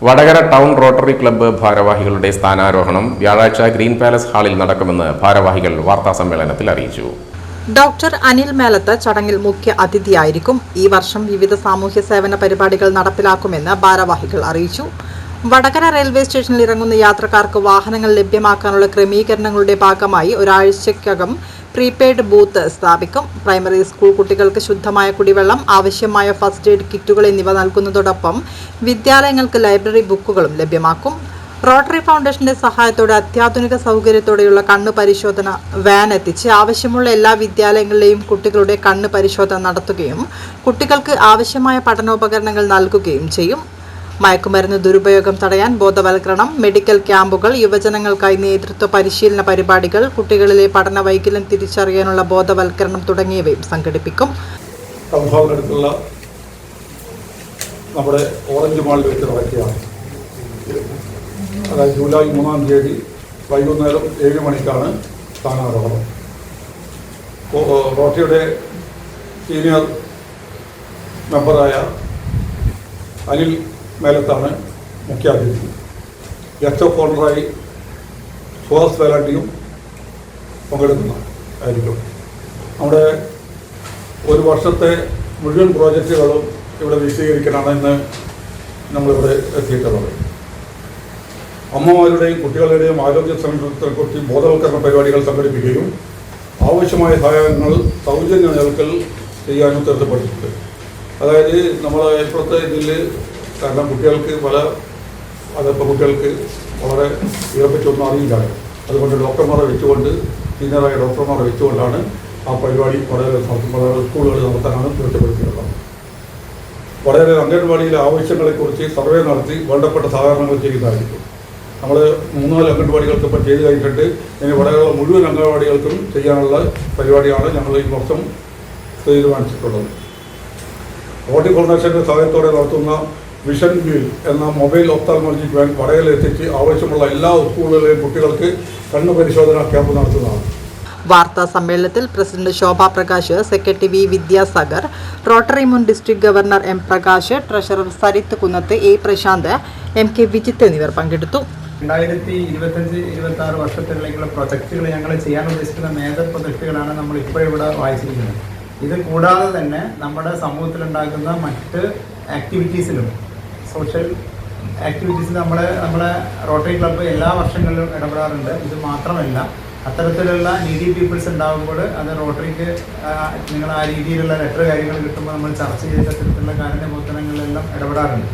Vadakara town rotary club ഭാരവാഹികളുടെ സ്ഥാനാരോഹണം വ്യാഴാഴ്ച green palace ഹാളിൽ നടക്കുമെന്ന് ഭാരവാഹികൾ വാർത്താസമ്മേളനത്തിൽ അറിയിച്ചു. ഡോക്ടർ അനിൽ മേലത്ത് ചടങ്ങിൽ മുഖ്യ അതിഥിയായിരിക്കും. ഈ വർഷം വിവിധ സാമൂഹ്യ സേവന പരിപാടികൾ നടപ്പിലാക്കുമെന്ന് ഭാരവാഹികൾ അറിയിച്ചു. വടകര റെയിൽവേ സ്റ്റേഷനിൽ ഇറങ്ങുന്ന യാത്രക്കാർക്ക് വാഹനങ്ങൾ ലഭ്യമാക്കാനുള്ള ക്രമീകരണങ്ങളുടെ ഭാഗമായി ഒരാഴ്ചയ്ക്കകം പ്രീപെയ്ഡ് ബൂത്ത് സ്ഥാപിക്കും. പ്രൈമറി സ്കൂൾ കുട്ടികൾക്ക് ശുദ്ധമായ കുടിവെള്ളം, ആവശ്യമായ ഫസ്റ്റ് എയ്ഡ് കിറ്റുകൾ എന്നിവ നൽകുന്നതോടൊപ്പം വിദ്യാലയങ്ങൾക്ക് ലൈബ്രറി ബുക്കുകളും ലഭ്യമാക്കും. റോട്ടറി ഫൗണ്ടേഷന്റെ സഹായത്തോടെ അത്യാധുനിക സൗകര്യത്തോടെയുള്ള കണ്ണ് പരിശോധന വാൻ എത്തിച്ച് ആവശ്യമുള്ള എല്ലാ വിദ്യാലയങ്ങളിലെയും കുട്ടികളുടെ കണ്ണ് പരിശോധന നടത്തുകയും കുട്ടികൾക്ക് ആവശ്യമായ പഠനോപകരണങ്ങൾ നൽകുകയും ചെയ്യും. മയക്കുമരുന്ന് ദുരുപയോഗം തടയാൻ ബോധവൽക്കരണം, മെഡിക്കൽ ക്യാമ്പുകൾ, യുവജനങ്ങൾക്കായി നേതൃത്വ പരിശീലന പരിപാടികൾ, കുട്ടികളിലെ പഠന വൈകല്യം തിരിച്ചറിയാനുള്ള ബോധവൽക്കരണം തുടങ്ങിയവയും സംഘടിപ്പിക്കും. നമ്മുടെ ഓറഞ്ച് മാളിൽ വെച്ച് നടക്കുകയാണ്. അതായത് ജൂലൈ 3-ാം തീയതി വൈകുന്നേരം 7 മണിക്കാണ് സ്ഥാനാരോഹണം. റോട്ടറിയുടെ സീനിയർ മെമ്പറായ അനിൽ മേലത്താണ് മുഖ്യാതിഥി. ഗസ്റ്റ് ഓഫ് ഓണറായി സുഹാസ് വേലാണ്ടിയും പങ്കെടുക്കുന്നതായിരിക്കും. നമ്മുടെ ഒരു വർഷത്തെ മുഴുവൻ പ്രോജക്റ്റുകളും ഇവിടെ വിശദീകരിക്കാനാണ് ഇന്ന് നമ്മളിവിടെ എത്തിയിട്ടുള്ളത്. അമ്മമാരുടെയും കുട്ടികളുടെയും ആരോഗ്യ സംരക്ഷണത്തെക്കുറിച്ച് ബോധവൽക്കരണ പരിപാടികൾ സംഘടിപ്പിക്കുകയും ആവശ്യമായ സഹായങ്ങൾ സൗജന്യ നൽകൽ ചെയ്യാനും ഉത്തരവാദിത്തപ്പെട്ടിട്ടുണ്ട്. അതായത് നമ്മളെ ഇപ്പോഴത്തെ ഇതിൽ കാരണം കുട്ടികൾക്ക് കുട്ടികൾക്ക് വളരെ ഇതിനെപ്പറ്റിയൊന്നും അറിയില്ല. അതുകൊണ്ട് ഡോക്ടർമാരെ വെച്ചുകൊണ്ട് സീനിയറായ ഡോക്ടർമാരെ വെച്ചുകൊണ്ടാണ് ആ പരിപാടി വളരെ സ്കൂളുകൾ നടത്താനാണ് തീർച്ചപ്പെടുത്തിയിട്ടുള്ളത്. വളരെ അംഗൻവാടിയിലെ ആവശ്യങ്ങളെക്കുറിച്ച് സർവേ നടത്തി വേണ്ടപ്പെട്ട സഹകരണങ്ങൾ ചെയ്യുന്നതായിരിക്കും. നമ്മൾ 3-4 അംഗൻവാടികൾക്ക് ഇപ്പം ചെയ്ത് കഴിഞ്ഞിട്ട് ഇനി വടകരയുള്ള മുഴുവൻ അംഗൻവാടികൾക്കും ചെയ്യാനുള്ള പരിപാടിയാണ് ഞങ്ങൾ ഈ വർഷം തീരുമാനിച്ചിട്ടുള്ളത്. റോട്ടറി ഫൗണ്ടേഷൻ്റെ സഹായത്തോടെ നടത്തുന്ന വിഷൻ വീൽ എന്ന മൊബൈൽ ഒപ്താൽമോളജി വാൻ വടകരയിൽ എത്തിച്ച് ആവശ്യമുള്ള എല്ലാ സ്കൂളുകളിലെയും കുട്ടികൾക്ക് കണ്ണ് പരിശോധന ക്യാമ്പ് നടത്തുന്നതാണ്. വാർത്താ സമ്മേളനത്തിൽ president Shobha Prakash, secretary V Vidyasagar, Rotary മുൻ district governor M Prakash, treasurer Sarith Kunnath, A Prashanth, M K Vijith എന്നിവർ പങ്കെടുത്തു. 2025-26 വർഷത്തിലേക്കുള്ള പ്രൊജക്റ്റുകൾ ഞങ്ങൾ ചെയ്യാൻ ഉദ്ദേശിക്കുന്ന മേജർ പ്രൊജക്റ്റുകളാണ് നമ്മൾ ഇപ്പോഴിവിടെ വായിച്ചിരിക്കുന്നത്. ഇത് കൂടാതെ തന്നെ നമ്മുടെ സമൂഹത്തിലുണ്ടാകുന്ന മറ്റ് ആക്ടിവിറ്റീസിലും സോഷ്യൽ ആക്ടിവിറ്റീസിൽ നമ്മളെ റോട്ടറി ക്ലബ്ബ് എല്ലാ വർഷങ്ങളിലും ഇടപെടാറുണ്ട്. ഇത് മാത്രമല്ല, അത്തരത്തിലുള്ള നീഡി പീപ്പിൾസ് ഉണ്ടാകുമ്പോൾ അത് റോട്ടറിക്ക് നിങ്ങൾ ആ രീതിയിലുള്ള ലെറ്റർ കാര്യങ്ങൾ കിട്ടുമ്പോൾ നമ്മൾ ചർച്ച ചെയ്ത തരത്തിലുള്ള കാരുണ്യ പ്രവർത്തനങ്ങളിലെല്ലാം ഇടപെടാറുണ്ട്.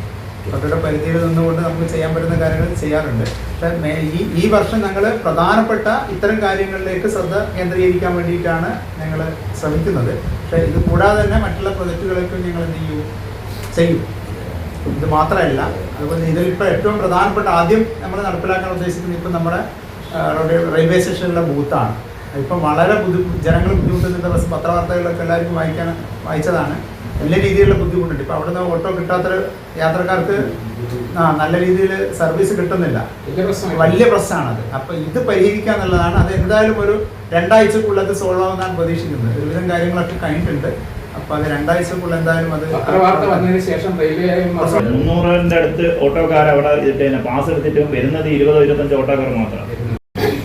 റോട്ടറിയുടെ പരിധിയിൽ നിന്നുകൊണ്ട് നമുക്ക് ചെയ്യാൻ പറ്റുന്ന കാര്യങ്ങൾ ചെയ്യാറുണ്ട്. പക്ഷേ ഈ വർഷം ഞങ്ങൾ പ്രധാനപ്പെട്ട ഇത്തരം കാര്യങ്ങളിലേക്ക് ശ്രദ്ധ കേന്ദ്രീകരിക്കാൻ വേണ്ടിയിട്ടാണ് ഞങ്ങൾ ശ്രമിക്കുന്നത്. പക്ഷേ ഇത് കൂടാതെ തന്നെ മറ്റുള്ള പ്രൊജക്റ്റുകളൊക്കെ ഞങ്ങൾ ചെയ്യും. ഇത് മാത്രമല്ല, അതുപോലെ ഇതിലിപ്പോൾ ഏറ്റവും പ്രധാനപ്പെട്ട ആദ്യം നമ്മൾ നടപ്പിലാക്കാൻ ഉദ്ദേശിക്കുന്നത് ഇപ്പം നമ്മുടെ റെയിൽവേ സ്റ്റേഷനിലുള്ള ബൂത്താണ്. ഇപ്പം വളരെ ജനങ്ങൾ ബുദ്ധിമുട്ടുന്ന പത്രവാർത്തകളിലൊക്കെ എല്ലാവർക്കും വായിച്ചതാണ്. എല്ലാ രീതിയിലുള്ള ബുദ്ധിമുട്ടുണ്ട്. ഇപ്പം അവിടുന്ന് ഓട്ടോ കിട്ടാത്തൊരു യാത്രക്കാർക്ക് നല്ല രീതിയിൽ സർവീസ് കിട്ടുന്നില്ല. വലിയ പ്രശ്നമാണത്. അപ്പം ഇത് പരിഹരിക്കുക എന്നുള്ളതാണ്. അത് എന്തായാലും ഒരു 2 ആഴ്ചക്കുള്ളത് സോൾവ് ആവുന്നതാണ് പ്രതീക്ഷിക്കുന്നത്. ഒരുവിധം കാര്യങ്ങളൊക്കെ കഴിഞ്ഞിട്ടുണ്ട്. അപ്പൊ അത് 2 ആഴ്ചക്കുള്ള എന്തായാലും അത് 300-ന്റെ അടുത്ത് ഓട്ടോക്കാർ അവിടെ പാസ് എടുത്തിട്ടും വരുന്നത് 20-25 ഓട്ടോക്കാർ മാത്രം.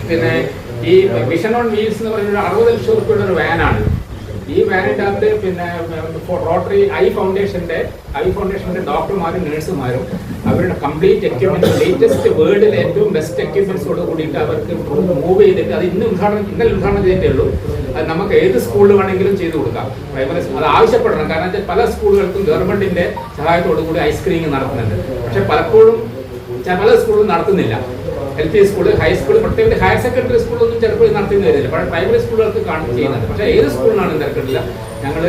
പിന്നെ ഈ വിഷൻ ഓൺ വീൽസ് എന്ന് പറഞ്ഞ 60 ലക്ഷം രൂപയുടെ ഒരു വാനാണ്. ഈ വാനിൻ്റെ അകത്ത് പിന്നെ റോട്ടറി ഐ ഫൗണ്ടേഷന്റെ ഡോക്ടർമാരും നഴ്സുമാരും അവരുടെ കംപ്ലീറ്റ് എക്യുപ്മെന്റ് ലേറ്റസ്റ്റ് വേൾഡിൽ ഏറ്റവും ബെസ്റ്റ് എക്യുപ്മെന്റ്സോട് കൂടിയിട്ട് അവർക്ക് മൂവ് ചെയ്തിട്ട് അത് ഇന്നലെ ഉദ്ഘാടനം ചെയ്തിട്ടേ ഉള്ളൂ. അത് നമുക്ക് ഏത് സ്കൂളിൽ വേണമെങ്കിലും ചെയ്തു കൊടുക്കാം. പ്രൈമറി അത് ആവശ്യപ്പെടണം. കാരണം പല സ്കൂളുകൾക്കും ഗവൺമെന്റിന്റെ സഹായത്തോടു കൂടി ഐസ്ക്രീനിങ് നടത്തുന്നുണ്ട്. പക്ഷെ പലപ്പോഴും പല സ്കൂളും നടത്തുന്നില്ല. LP സ്കൂൾ, ഹൈസ്കൂൾ, പ്രത്യേകിച്ച് ഹയർ സെക്കൻഡറി സ്കൂളൊന്നും ചിലപ്പോൾ നടത്തുന്ന വരില്ല. പക്ഷേ പ്രൈമറി സ്കൂളുകൾക്ക് ചെയ്യുന്നുണ്ട്. പക്ഷേ ഏത് സ്കൂളിനാണ് തിരക്കില്ല. ഞങ്ങൾ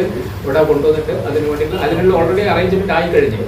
ഇവിടെ കൊണ്ടുവന്നിട്ട് അതിന് വേണ്ടി അതിനുള്ള ഓൾറെഡി അറേഞ്ച്മെന്റ് ആയി കഴിഞ്ഞു.